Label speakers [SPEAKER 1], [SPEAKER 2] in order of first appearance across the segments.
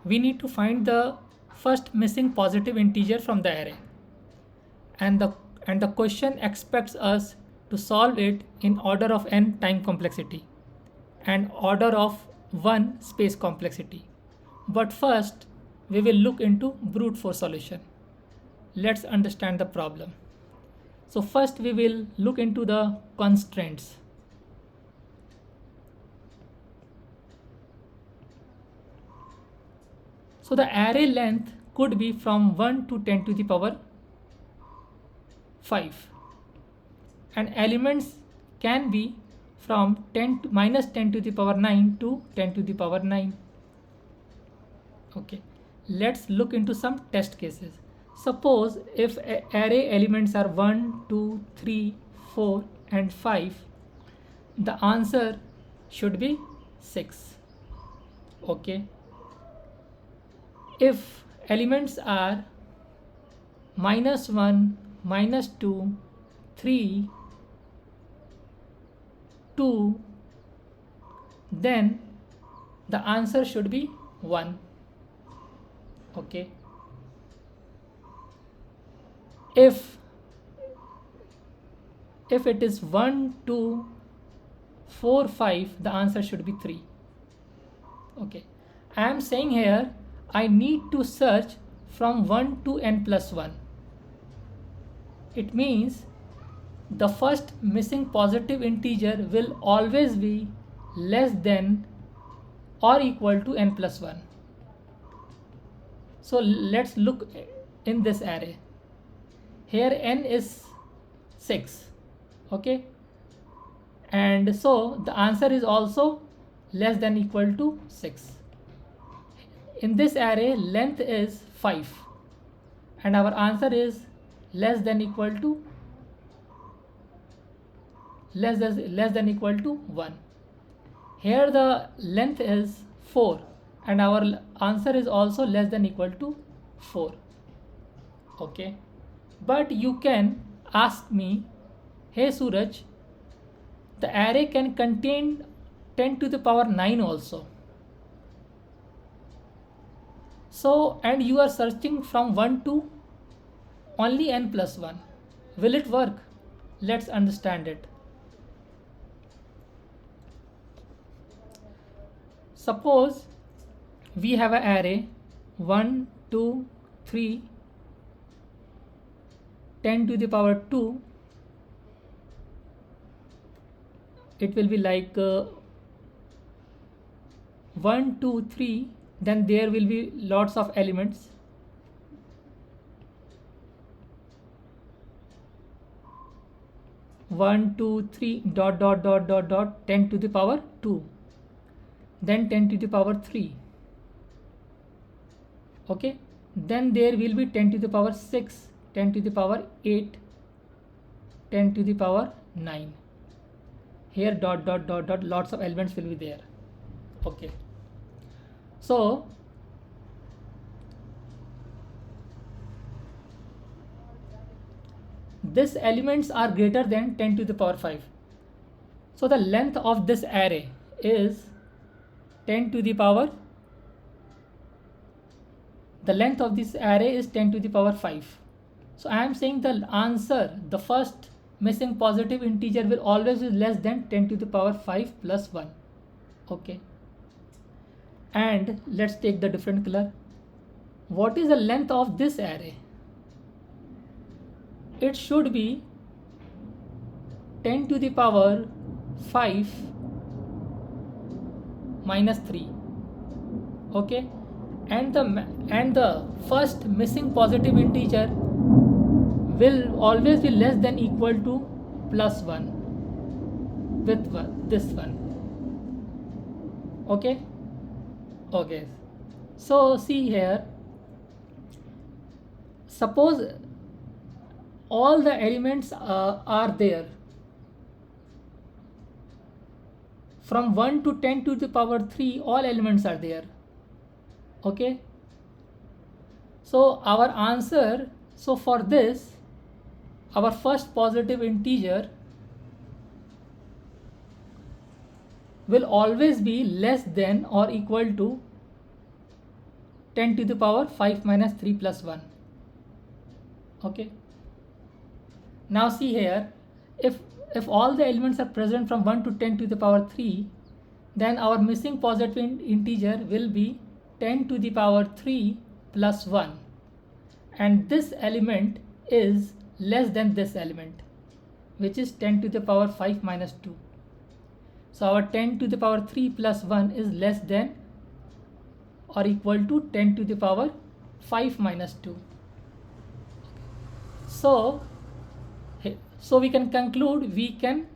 [SPEAKER 1] we need to find the first missing positive integer from the array, and the question expects us to solve it in order of n time complexity and order of 1 space complexity. But first we will look into brute force solution. Let's understand the problem. So first we will look into the constraints. So the array length could be from 1 to 10 to the power 5, and elements can be from minus 10 to the power 9 to 10 to the power 9. Okay, let's look into some test cases. Suppose if array elements are 1, 2, 3, 4 and 5, the answer should be 6. Okay, if elements are minus 1, minus 2, 3, 2, then the answer should be 1. Okay, if it is 1, 2, 4, 5, the answer should be 3. Okay, I am saying here I need to search from 1 to n plus 1. It means the first missing positive integer will always be less than or equal to n plus 1. So let's look in this array. Here n is 6. Okay, and so the answer is also less than equal to 6. In this array length is 5 and our answer is less than equal to 1. Here the length is 4 and our answer is also less than equal to 4. Okay, but you can ask me, hey Suraj, the array can contain 10 to the power 9 also. So, and you are searching from 1 to only n plus 1. Will it work? Let's understand it. Suppose we have an array 1, 2, 3, 10 to the power 2. It will be like 1, 2, 3. Then there will be lots of elements. One, 2, 3, dot, dot, dot, dot, dot, 10 to the power 2. Then 10 to the power 3. Okay. Then there will be 10 to the power 6, 10 to the power 8, 10 to the power 9. Here dot, dot, dot, dot, lots of elements will be there. Okay. So these elements are greater than 10 to the power 5. So the length of this array is 10 to the power. The length of this array is 10 to the power 5. So I am saying the answer, the first missing positive integer will always be less than 10 to the power 5 plus 1. Okay. And let's take the different color. What is the length of this array? It should be 10 to the power 5 minus 3. Okay, and the first missing positive integer will always be less than equal to plus 1 with this one. Okay. Okay, so see here, suppose all the elements are there from 1 to 10 to the power 3, all elements are there. Okay, so our answer, so for this our first positive integer will always be less than or equal to 10 to the power 5 minus 3 plus 1. Okay. Now see here, if all the elements are present from 1 to 10 to the power 3, then our missing positive integer will be 10 to the power 3 plus 1. And this element is less than this element, which is 10 to the power 5 minus 2. So our 10 to the power 3 plus 1 is less than or equal to 10 to the power 5 minus 2. So we can conclude we can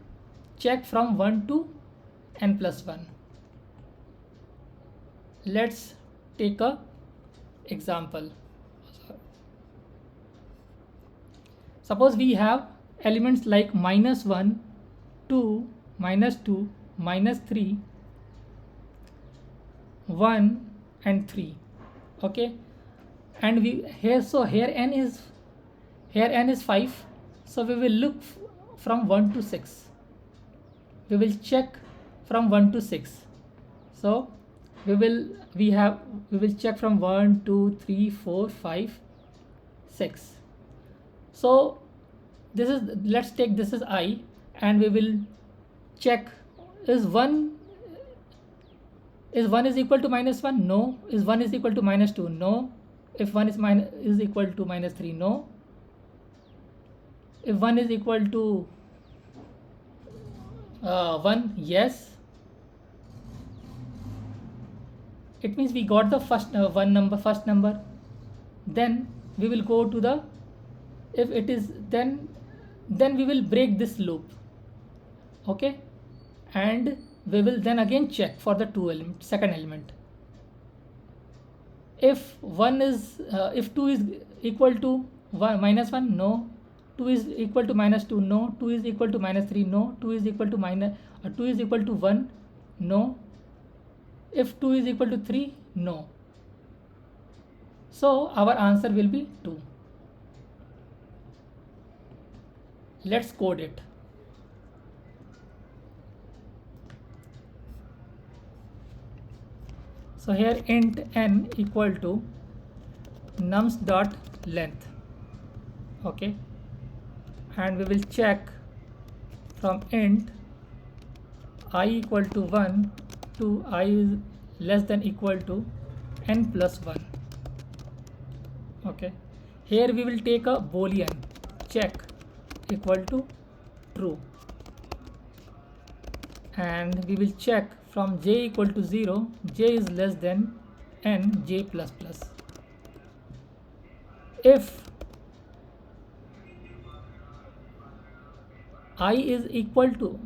[SPEAKER 1] check from 1 to n plus 1. Let's take a example. Suppose we have elements like minus 1, 2, minus 2, minus 3, 1 and 3. Okay, and here n is 5. So we will look from 1 to 6. We will check from 1 to 6. So we will check from 1, 2, 3, 4, 5, 6. So let's take this is I, and we will check is 1 is equal to minus 1? No. Is 1 is equal to minus 2? No. If 1 is equal to minus 3? No. If 1 is equal to 1, yes. It means we got the first number. Then we will go to the, if it is, then we will break this loop. Okay, and we will then again check for the second element. If 2 is equal to minus 1, no. 2 is equal to minus 2, no. 2 is equal to minus 3, no. 2 is equal to 1, no. If 2 is equal to 3, no. So our answer will be 2. Let's code it. So here int n equal to nums dot length. Okay, and we will check from int I equal to 1 to I is less than equal to n plus 1. Okay, here we will take a boolean check equal to true, and we will check from j equal to 0, j is less than n j plus plus. If I is equal to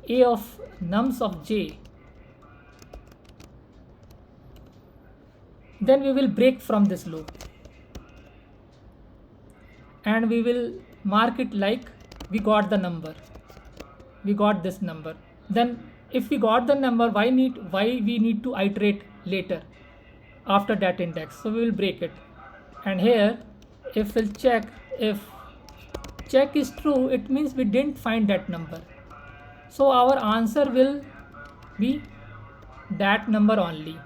[SPEAKER 1] a of nums of j, then we will break from this loop and we will mark it like we got the number, we got this number. Then if we got the number, why we need to iterate later after that index? So we will break it, and here if we'll check, if check is true, it means we didn't find that number. So our answer will be that number only,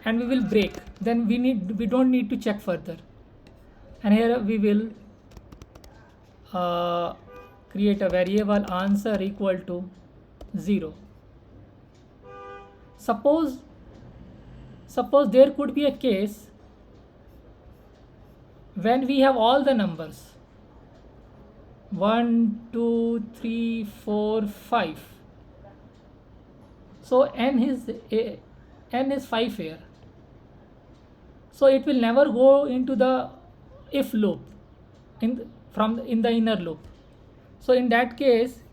[SPEAKER 1] and we will break. Then we don't need to check further. And here we will create a variable answer equal to 0. Suppose there could be a case when we have all the numbers 1, 2, 3, 4, 5. So n is 5 here. So it will never go into the if loop in the inner loop. So in that case,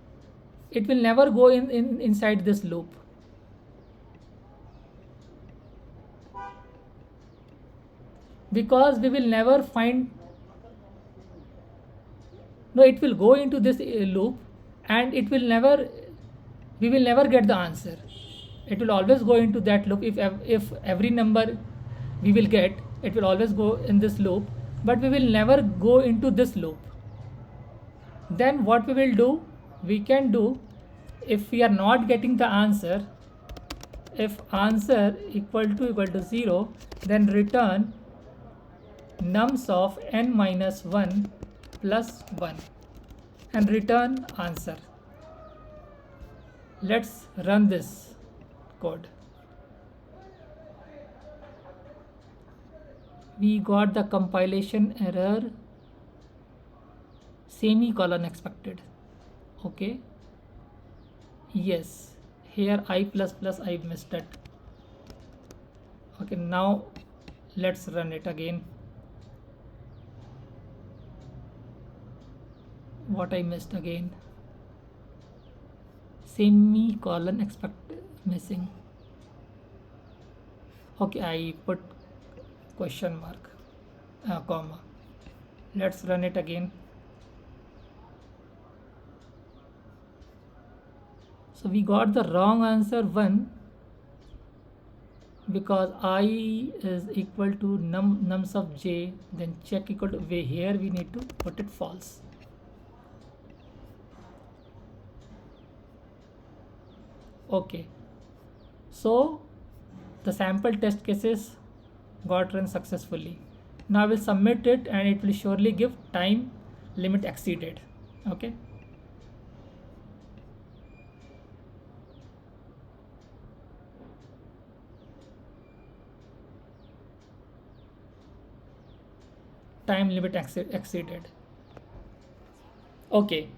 [SPEAKER 1] it will never go inside this loop. Because we will never find, no, it will go into this loop and we will never get the answer. It will always go into that loop. If every number we will get, it will always go in this loop, but we will never go into this loop. Then what we can do, if we are not getting the answer, if answer equal to 0, then return nums of n minus 1 plus 1 and return answer. Let's run this code. We got the compilation error semicolon expected. Okay, yes, here I plus plus I missed it. Okay, now let's run it again. What I missed again? Semicolon expected missing. Okay, I put question mark comma. Let's run it again. So we got the wrong answer 1 because I is equal to nums of j, then check equal to way. Here we need to put it false. Okay, so the sample test cases got run successfully. Now I will submit it and it will surely give time limit exceeded. Okay. Time limit exceeded. Okay,